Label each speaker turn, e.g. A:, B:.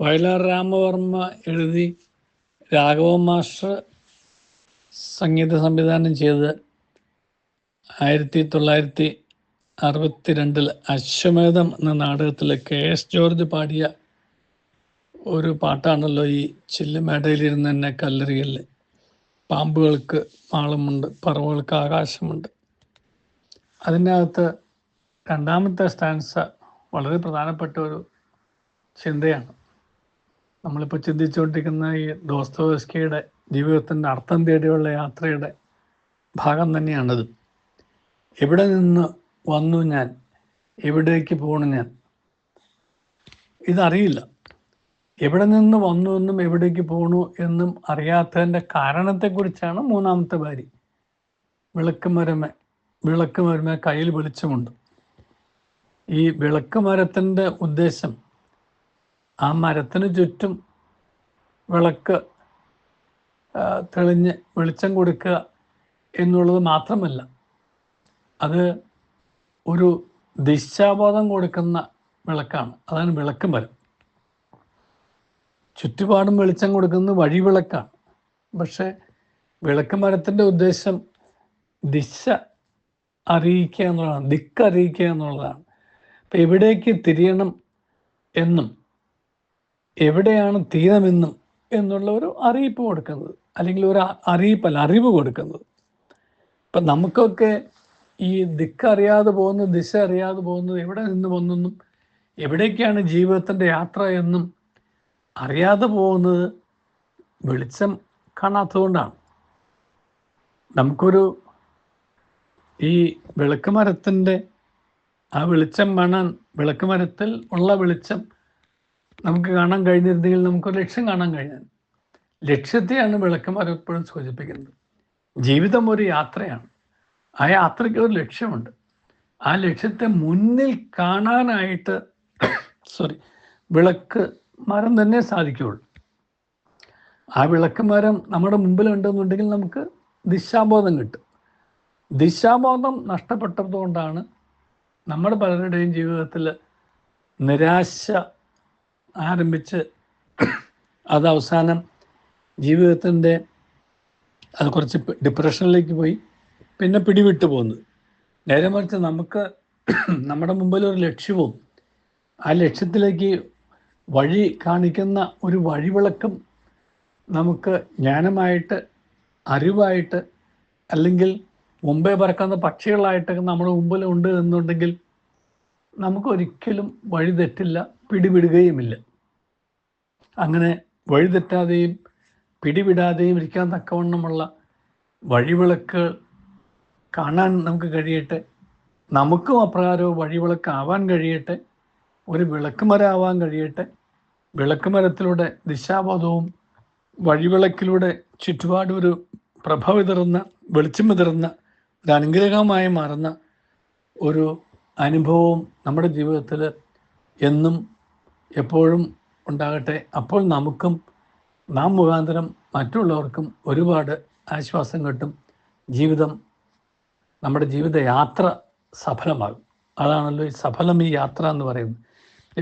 A: വയലാർ രാമവർമ്മ എഴുതി രാഘവൻ മാസ്റ്റർ സംഗീത സംവിധാനം ചെയ്ത് 1962 അശ്വമേധം എന്ന നാടകത്തിൽ KS ജോർജ് പാടിയ ഒരു പാട്ടാണല്ലോ ഈ ചില്ലുമേടയിലിരുന്ന് എന്നെ കല്ലെറിയല്. പാമ്പുകൾക്ക് മാളമുണ്ട്, പറവകൾക്ക് ആകാശമുണ്ട്. അതിനകത്ത് രണ്ടാമത്തെ സ്റ്റാൻസ വളരെ പ്രധാനപ്പെട്ട ഒരു ചിന്തയാണ്. നമ്മളിപ്പോൾ ചിന്തിച്ചുകൊണ്ടിരിക്കുന്ന ഈ ദോസ്തോവസ്കിയുടെ ജീവിതത്തിൻ്റെ അർത്ഥം തേടിയുള്ള യാത്രയുടെ ഭാഗം തന്നെയാണിത്. എവിടെ നിന്ന് വന്നു ഞാൻ, എവിടേക്ക് പോണു ഞാൻ, ഇതറിയില്ല. എവിടെ നിന്ന് വന്നു എന്നും എവിടേക്ക് പോണു എന്നും അറിയാത്തതിൻ്റെ കാരണത്തെക്കുറിച്ചാണ് മൂന്നാമത്തെ വരി. വിളക്ക് മരമേ കയ്യിൽ വെളിച്ചമുണ്ട്. ഈ വിളക്ക് മരത്തിൻ്റെ ഉദ്ദേശം ആ മരത്തിന് ചുറ്റും വിളക്ക് തെളിഞ്ഞ് വെളിച്ചം കൊടുക്കുക എന്നുള്ളത് മാത്രമല്ല, അത് ഒരു ദിശാബോധം കൊടുക്കുന്ന വിളക്കാണ്. അതാണ് വിളക്ക് മരം. ചുറ്റുപാടും വെളിച്ചം കൊടുക്കുന്നത് വഴിവിളക്കാണ്. പക്ഷെ വിളക്ക് മരത്തിൻ്റെ ഉദ്ദേശം ദിശ അറിയിക്കുക എന്നുള്ളതാണ്, ദിക്കറിയിക്കുക എന്നുള്ളതാണ്. അപ്പം എവിടേക്ക് തിരിയണം എന്നും എവിടെയാണ് തീരമെന്നും എന്നുള്ള ഒരു അറിയിപ്പ് കൊടുക്കുന്നത്, അല്ലെങ്കിൽ ഒരു അറിവ് കൊടുക്കുന്നത്. ഇപ്പം നമുക്കൊക്കെ ഈ ദിക്കറിയാതെ പോകുന്നത്, ദിശ അറിയാതെ പോകുന്നത്, എവിടെ നിന്ന് വന്നെന്നും എവിടേക്കാണ് ജീവിതത്തിൻ്റെ യാത്ര എന്നും അറിയാതെ പോകുന്നത് വെളിച്ചം കാണാത്തതുകൊണ്ടാണ്. നമുക്കൊരു ഈ വിളക്ക് മരത്തിൻ്റെ ആ വെളിച്ചം കാണാൻ, വിളക്ക് മരത്തിൽ ഉള്ള വെളിച്ചം നമുക്ക് കാണാൻ കഴിഞ്ഞിരുന്നെങ്കിൽ നമുക്കൊരു ലക്ഷ്യം കാണാൻ കഴിഞ്ഞാൽ. ലക്ഷ്യത്തെയാണ് വിളക്ക് മരം എപ്പോഴും സൂചിപ്പിക്കുന്നത്. ജീവിതം ഒരു യാത്രയാണ്. ആ യാത്രയ്ക്ക് ഒരു ലക്ഷ്യമുണ്ട്. ആ ലക്ഷ്യത്തെ മുന്നിൽ കാണാനായിട്ട് വിളക്ക് മരം തന്നെ സാധിക്കുകയുള്ളൂ. ആ വിളക്ക് മരം നമ്മുടെ മുമ്പിലുണ്ടെന്നുണ്ടെങ്കിൽ നമുക്ക് ദിശാബോധം കിട്ടും. ദിശാബോധം നഷ്ടപ്പെട്ടതുകൊണ്ടാണ് നമ്മുടെ പലരുടെയും ജീവിതത്തിൽ നിരാശ ആരംഭിച്ച് അത് അവസാനം ജീവിതത്തിൻ്റെ അത് കുറച്ച് ഡിപ്രഷനിലേക്ക് പോയി പിന്നെ പിടിവിട്ടു പോകുന്നത്. നേരെ മറിച്ച് നമുക്ക് നമ്മുടെ മുമ്പിൽ ഒരു ലക്ഷ്യവും ആ ലക്ഷ്യത്തിലേക്ക് വഴി കാണിക്കുന്ന ഒരു വഴിവിളക്കും നമുക്ക് ജ്ഞാനമായിട്ട്, അറിവായിട്ട്, അല്ലെങ്കിൽ മുമ്പേ പറക്കുന്ന പക്ഷികളായിട്ടൊക്കെ നമ്മുടെ മുമ്പിൽ ഉണ്ട് എന്നുണ്ടെങ്കിൽ നമുക്കൊരിക്കലും വഴി തെറ്റില്ല, പിടിവിടുകയുമില്ല. അങ്ങനെ വഴി തെറ്റാതെയും പിടിവിടാതെയും ഇരിക്കാൻ തക്കവണ്ണമുള്ള വഴിവിളക്ക് കാണാൻ നമുക്ക് കഴിയട്ടെ. നമുക്കും അപ്രകാരം വഴിവിളക്കാവാൻ കഴിയട്ടെ. ഒരു വിളക്കുമരമാവാൻ കഴിയട്ടെ. വിളക്കുമരത്തിലൂടെ ദിശാബോധവും വഴിവിളക്കിലൂടെ ചുറ്റുപാടും ഒരു പ്രഭ വിതറുന്ന, വെളിച്ചം വിതറുന്ന, ഒരു അനുഗ്രഹമായി മാറുന്ന ഒരു അനുഭവവും നമ്മുടെ ജീവിതത്തിൽ എന്നും എപ്പോഴും ഉണ്ടാകട്ടെ. അപ്പോൾ നമുക്കും നാം മുഖാന്തരം മറ്റുള്ളവർക്കും ഒരുപാട് ആശ്വാസം കിട്ടും. നമ്മുടെ ജീവിതയാത്ര സഫലമാകും. അതാണല്ലോ ഈ യാത്ര എന്ന് പറയുന്നത്.